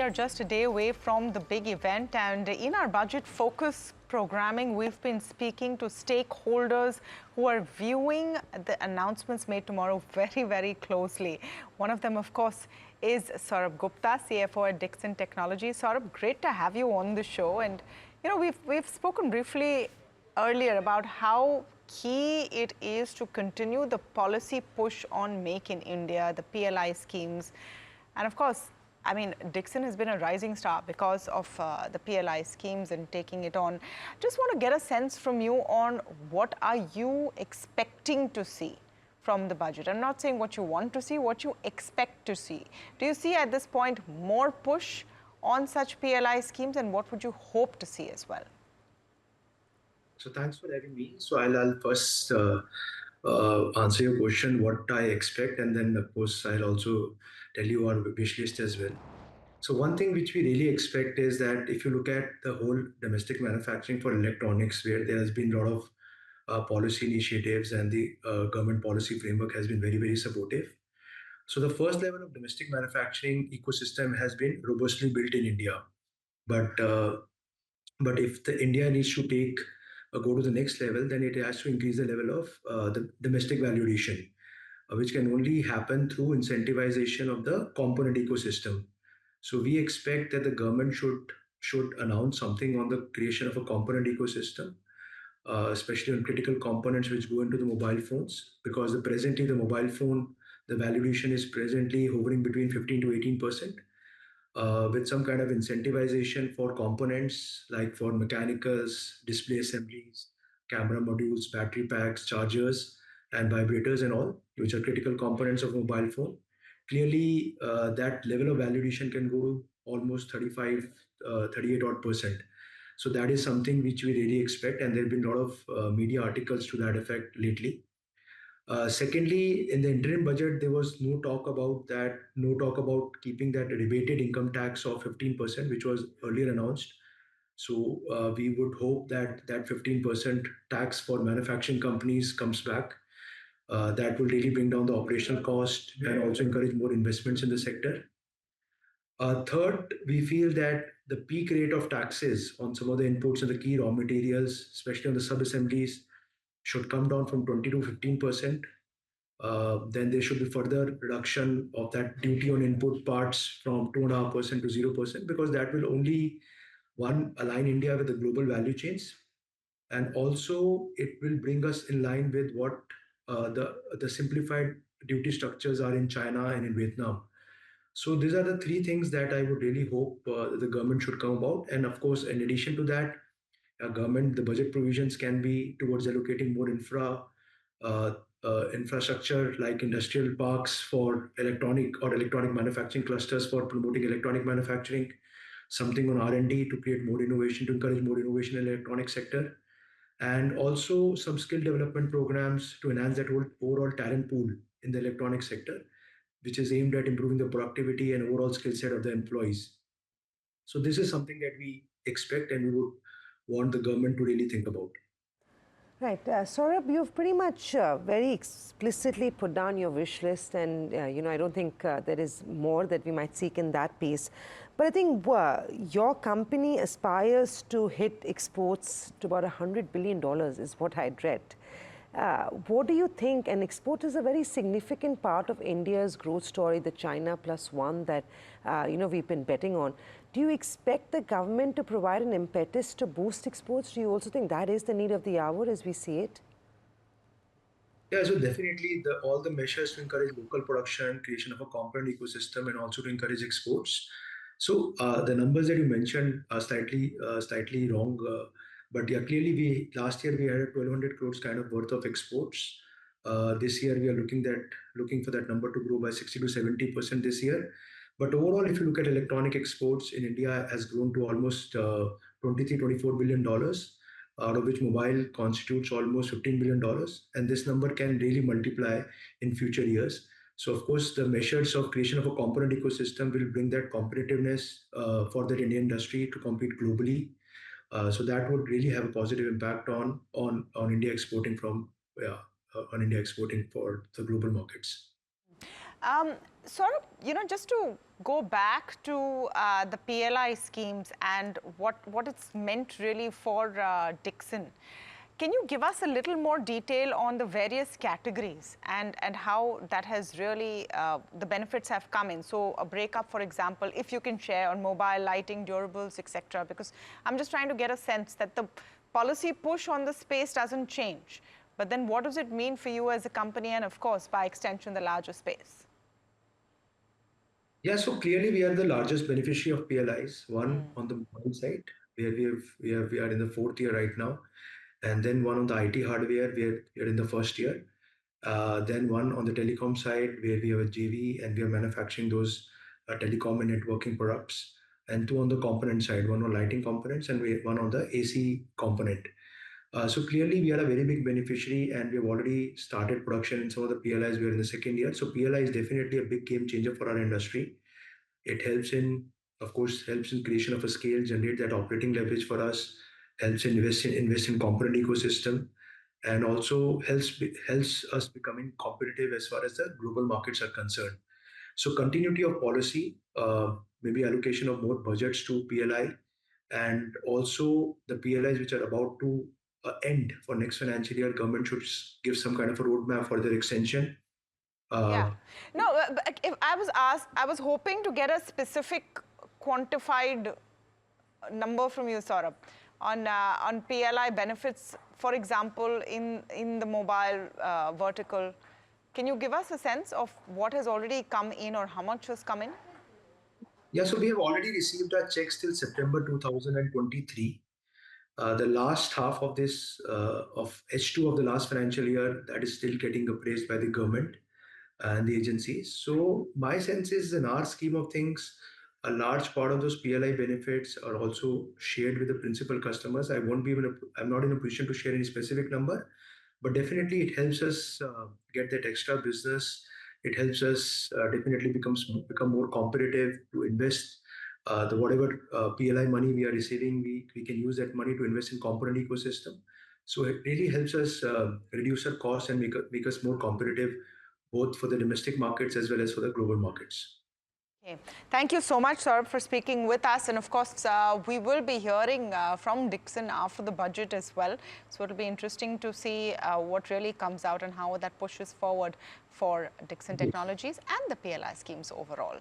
are just a day away from the big event, and in our budget focus programming, we've been speaking to stakeholders who are viewing the announcements made tomorrow very, very closely. One of them, of course, is Saurabh Gupta, CFO at Dixon Technology. Saurabh, great to have you on the show. And you know, we've spoken briefly earlier about how key it is to continue the policy push on Make in India, the PLI schemes. And of course, I mean, Dixon has been a rising star because of the PLI schemes and taking it on. Just want to get a sense from you on what are you expecting to see from the budget? I'm not saying what you want to see, what you expect to see. Do you see at this point more push on such PLI schemes, and what would you hope to see as well? So thanks for having me. So I'll first answer your question, what I expect, and then of course I'll also tell you our wish list as well. So one thing which we really expect is that if you look at the whole domestic manufacturing for electronics, where there has been a lot of policy initiatives and the government policy framework has been very, very supportive. So the first level of domestic manufacturing ecosystem has been robustly built in India. But if the India needs to take go to the next level, then it has to increase the level of the domestic value addition, which can only happen through incentivization of the component ecosystem. So we expect that the government should announce something on the creation of a component ecosystem, especially on critical components which go into the mobile phones, because presently the mobile phone, the value addition is presently hovering between 15 to 18%. With some kind of incentivization for components like for mechanicals, display assemblies, camera modules, battery packs, chargers, and vibrators and all, which are critical components of mobile phone. Clearly, that level of value addition can go to almost 35, 38 odd percent. So that is something which we really expect, and there have been a lot of media articles to that effect lately. Secondly, in the interim budget, there was no talk about that, no talk about keeping that rebated income tax of 15%, which was earlier announced. So we would hope that that 15% tax for manufacturing companies comes back. That will really bring down the operational cost and also encourage more investments in the sector. Third, we feel that the peak rate of taxes on some of the inputs and the key raw materials, especially on the sub-assemblies, should come down from 20 to 15%. Then there should be further reduction of that duty on input parts from 2.5% to 0%, because that will only, one, align India with the global value chains, and also it will bring us in line with what the simplified duty structures are in China and in Vietnam. So these are the three things that I would really hope the government should come about. And of course, in addition to that, government, the budget provisions can be towards allocating more infrastructure like industrial parks for electronic manufacturing clusters for promoting electronic manufacturing, something on R&D to create more innovation, to encourage more innovation in the electronic sector, and also some skill development programs to enhance that whole overall talent pool in the electronic sector, which is aimed at improving the productivity and overall skill set of the employees. So this is something that we expect and we would want the government to really think about. Right. Saurabh, you've pretty much very explicitly put down your wish list, and I don't think there is more that we might seek in that piece. But I think your company aspires to hit exports to about $100 billion is what I'd read. What do you think? And export is a very significant part of India's growth story, the China plus one that we've been betting on. Do you expect the government to provide an impetus to boost exports? Do you also think that is the need of the hour as we see it? Yeah, so definitely all the measures to encourage local production, creation of a component ecosystem, and also to encourage exports. So the numbers that you mentioned are slightly wrong. But yeah, clearly last year we had 1,200 crores kind of worth of exports. This year we are looking for that number to grow by 60 to 70% this year. But overall, if you look at electronic exports in India, has grown to almost 23, $24 billion, out of which mobile constitutes almost $15 billion. And this number can really multiply in future years. So of course, the measures of creation of a component ecosystem will bring that competitiveness for the Indian industry to compete globally. So that would really have a positive impact on India exporting for the global markets. Saurabh, just to go back to the PLI schemes and what it's meant really for Dixon, can you give us a little more detail on the various categories and how that has really, the benefits have come in? So a breakup, for example, if you can share on mobile, lighting, durables, etc. Because I'm just trying to get a sense that the policy push on the space doesn't change. But then what does it mean for you as a company and, of course, by extension, the larger space? Yeah, so clearly we are the largest beneficiary of PLIs. One on the mobile side, where we are in the fourth year right now, and then one on the IT hardware, where we are in the first year. Then one on the telecom side, where we have a JV and we are manufacturing those telecom and networking products. And two on the component side, one on lighting components and one on the AC component. So clearly, we are a very big beneficiary, and we have already started production in some of the PLIs. We are in the second year, so PLI is definitely a big game changer for our industry. It helps in, of course, helps in creation of a scale, generate that operating leverage for us, helps invest in component ecosystem, and also helps us becoming competitive as far as the global markets are concerned. So continuity of policy, maybe allocation of more budgets to PLI, and also the PLIs which are about to end for next financial year, government should give some kind of a roadmap for their extension. Yeah. Uh, No, but if I was hoping to get a specific quantified number from you, Saurabh, on PLI benefits, for example, in the mobile vertical. Can you give us a sense of what has already come in or how much has come in? yeah, so we have already received our checks till September 2023. The last half of this of H2 of the last financial year, that is still getting appraised by the government and the agencies. So my sense is, in our scheme of things, a large part of those PLI benefits are also shared with the principal customers. I'm not in a position to share any specific number, but definitely it helps us get that extra business. It helps us definitely become more competitive to invest. The whatever PLI money we are receiving, we can use that money to invest in component ecosystem. So it really helps us reduce our costs and make us more competitive, both for the domestic markets as well as for the global markets. Okay. Thank you so much, Saurabh, for speaking with us. And of course, we will be hearing from Dixon after the budget as well. So it'll be interesting to see what really comes out and how that pushes forward for Dixon Technologies and the PLI schemes overall.